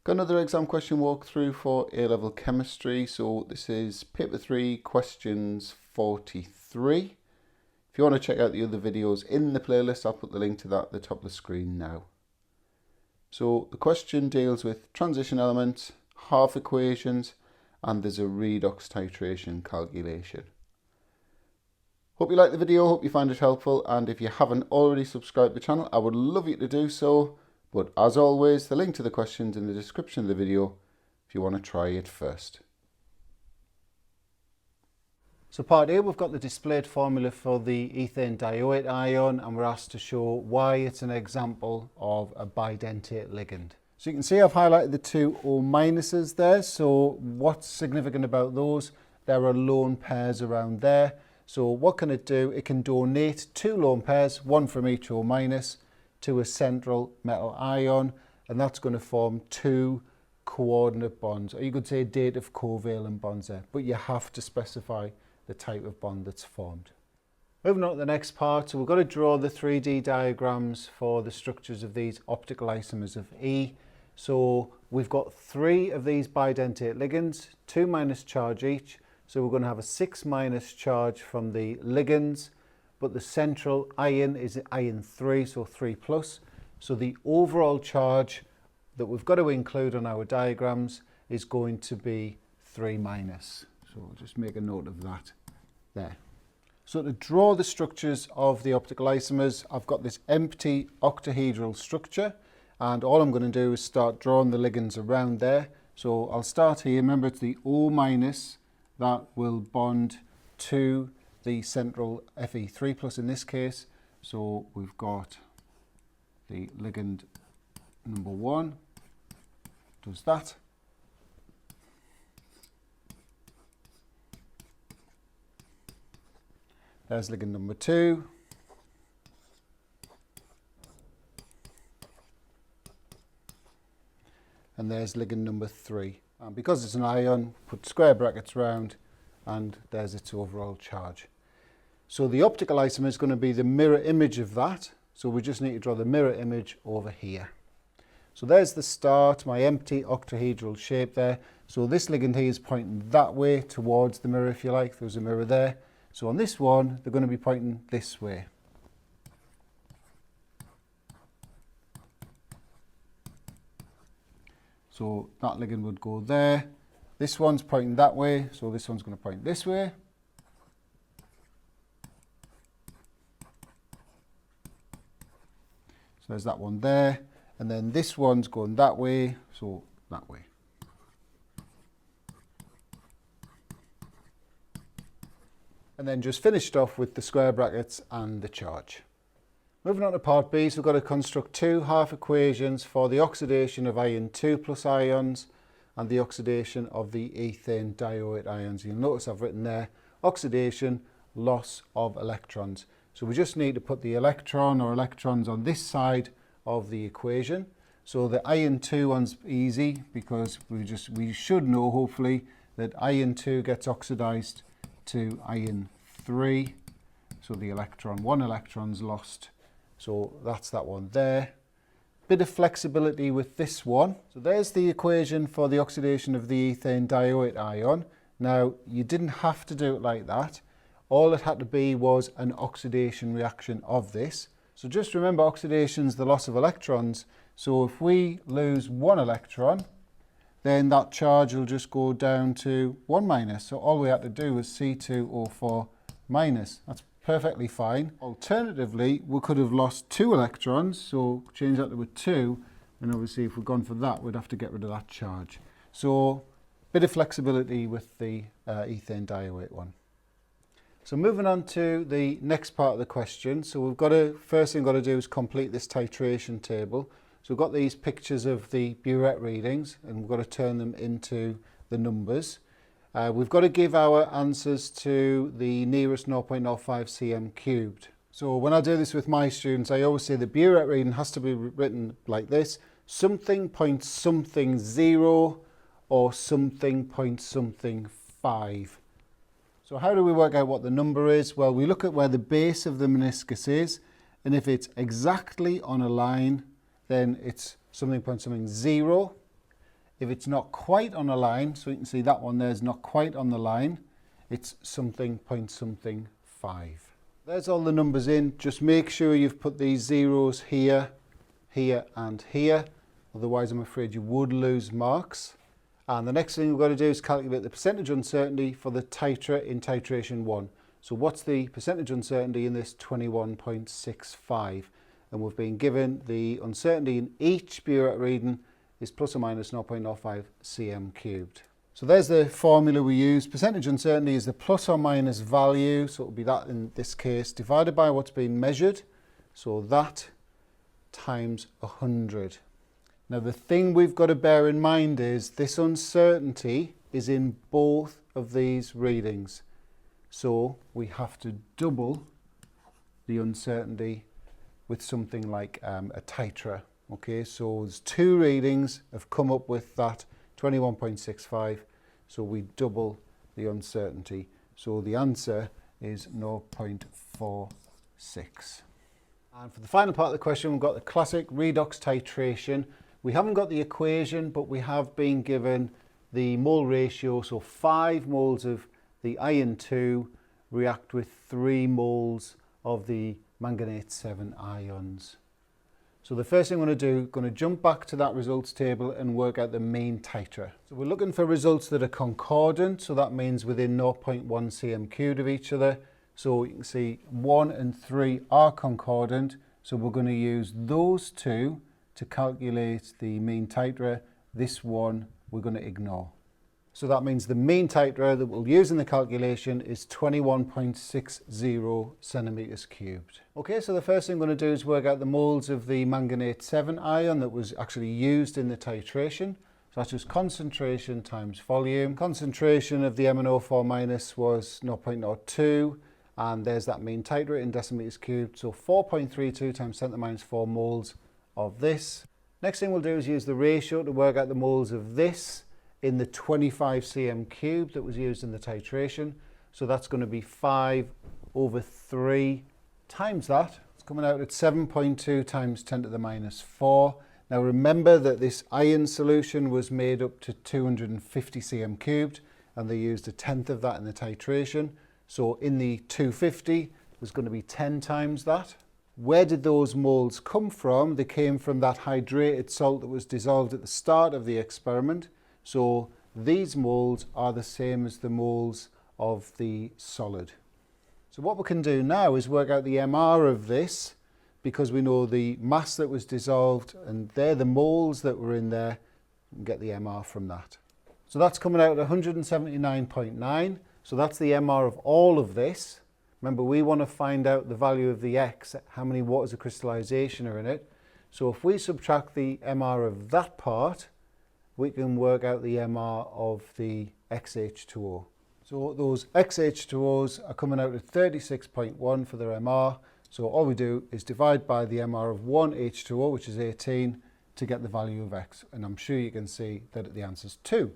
Got another exam question walkthrough for A-level chemistry. So this is paper 3, questions 43. If you want to check out the other videos in the playlist, I'll put the link to that at the top of the screen now. So the question deals with transition elements, half equations, and there's a redox titration calculation. Hope you like the video, hope you find it helpful, and if you haven't already subscribed to the channel, I would love you to do so. But as always, the link to the questions in the description of the video if you want to try it first. So part A, we've got the displayed formula for the ethane dioate ion, and we're asked to show why it's an example of a bidentate ligand. So you can see I've highlighted the two O minuses there. So what's significant about those? There are lone pairs around there. So what can it do? It can donate two lone pairs, one from each O minus, to a central metal ion, and that's going to form two coordinate bonds, or you could say dative covalent bonds there, but you have to specify the type of bond that's formed. Moving on to the next part, so we've got to draw the 3D diagrams for the structures of these optical isomers of E. So we've got three of these bidentate ligands, 2 minus charge each, so we're going to have a 6 minus charge from the ligands, but the central ion is ion 3, so 3 plus. So the overall charge that we've got to include on our diagrams is going to be 3 minus. So I'll just make a note of that there. So to draw the structures of the optical isomers, I've got this empty octahedral structure, and all I'm going to do is start drawing the ligands around there. So I'll start here. Remember, it's the O minus that will bond to the central Fe3 plus in this case. So we've got the ligand number 1 does that. There's ligand number 2. And there's ligand number 3. And because it's an ion, put square brackets round, and there's its overall charge. So the optical isomer is going to be the mirror image of that. So we just need to draw the mirror image over here. So there's the start, my empty octahedral shape there. So this ligand here is pointing that way towards the mirror, if you like. There's a mirror there. So on this one, they're going to be pointing this way. So that ligand would go there. This one's pointing that way, so this one's going to point this way. So there's that one there. And then this one's going that way, so that way. And then just finished off with the square brackets and the charge. Moving on to part B, so we've got to construct two half equations for the oxidation of ion 2 plus ions and the oxidation of the ethane dioate ions. You'll notice I've written there, oxidation, loss of electrons. So we just need to put the electron or electrons on this side of the equation. So the ion 2 one's easy because we should know hopefully that ion 2 gets oxidized to ion 3. So the one electron's lost. So that's that one there. Bit of flexibility with this one. So there's the equation for the oxidation of the ethane dioate ion. Now you didn't have to do it like that. All it had to be was an oxidation reaction of this. So just remember, oxidation is the loss of electrons. So if we lose one electron, then that charge will just go down to 1 minus. So all we had to do was C2O4 minus. That's perfectly fine. Alternatively, we could have lost 2 electrons, so change that to a 2, and obviously if we've gone for that, we'd have to get rid of that charge. So bit of flexibility with the ethane dioate one. So moving on to the next part of the question. So we've got to, first thing we've got to do is complete this titration table. So we've got these pictures of the burette readings, and we've got to turn them into the numbers. We've got to give our answers to the nearest 0.05 cm cubed. So when I do this with my students, I always say the burette reading has to be written like this: something point something 0 or something point something 5. So how do we work out what the number is? Well, we look at where the base of the meniscus is, and if it's exactly on a line, then it's something point something 0. If it's not quite on a line, so you can see that one there is not quite on the line, it's something point something 5. There's all the numbers in. Just make sure you've put these zeros here, here and here. Otherwise, I'm afraid you would lose marks. And the next thing we've got to do is calculate the percentage uncertainty for the titra in titration 1. So what's the percentage uncertainty in this 21.65? And we've been given the uncertainty in each burette reading is plus or minus 0.05 cm cubed. So there's the formula we use. Percentage uncertainty is the plus or minus value, so it'll be that in this case, divided by what's been measured. So that times 100. Now the thing we've got to bear in mind is this uncertainty is in both of these readings. So we have to double the uncertainty with something like a titra. Okay, so there's 2 readings have come up with that 21.65, so we double the uncertainty. So the answer is 0.46. And for the final part of the question, we've got the classic redox titration. We haven't got the equation, but we have been given the mole ratio. So 5 moles of the iron 2 react with 3 moles of the manganate 7 ions. So the first thing I'm going to do, going to jump back to that results table and work out the mean titra. So we're looking for results that are concordant, so that means within 0.1 cm cubed of each other. So you can see 1 and 3 are concordant, so we're going to use those 2 to calculate the mean titra. This one we're going to ignore. So that means the mean titra that we'll use in the calculation is 21.60 centimetres cubed. Okay, so the first thing I'm going to do is work out the moles of the manganate 7 ion that was actually used in the titration. So that's just concentration times volume. Concentration of the MnO4- was 0.02, and there's that mean titra in decimeters cubed. So 4.32 times 10⁻⁴ moles of this. Next thing we'll do is use the ratio to work out the moles of this in the 25 cm cubed that was used in the titration. So that's going to be 5/3 times that. It's coming out at 7.2 times 10⁻⁴. Now remember that this iron solution was made up to 250 cm cubed, and they used 1/10 of that in the titration. So in the 250 was going to be 10 times that. Where did those moles come from? They came from that hydrated salt that was dissolved at the start of the experiment. So these moles are the same as the moles of the solid. So what we can do now is work out the MR of this, because we know the mass that was dissolved and they're the moles that were in there. We can get the MR from that. So that's coming out at 179.9. So that's the MR of all of this. Remember, we want to find out the value of the X, how many waters of crystallization are in it. So if we subtract the MR of that part, we can work out the MR of the XH2O. So those XH2Os are coming out at 36.1 for their MR. So all we do is divide by the MR of one H2O, which is 18, to get the value of X. And I'm sure you can see that the answer is 2.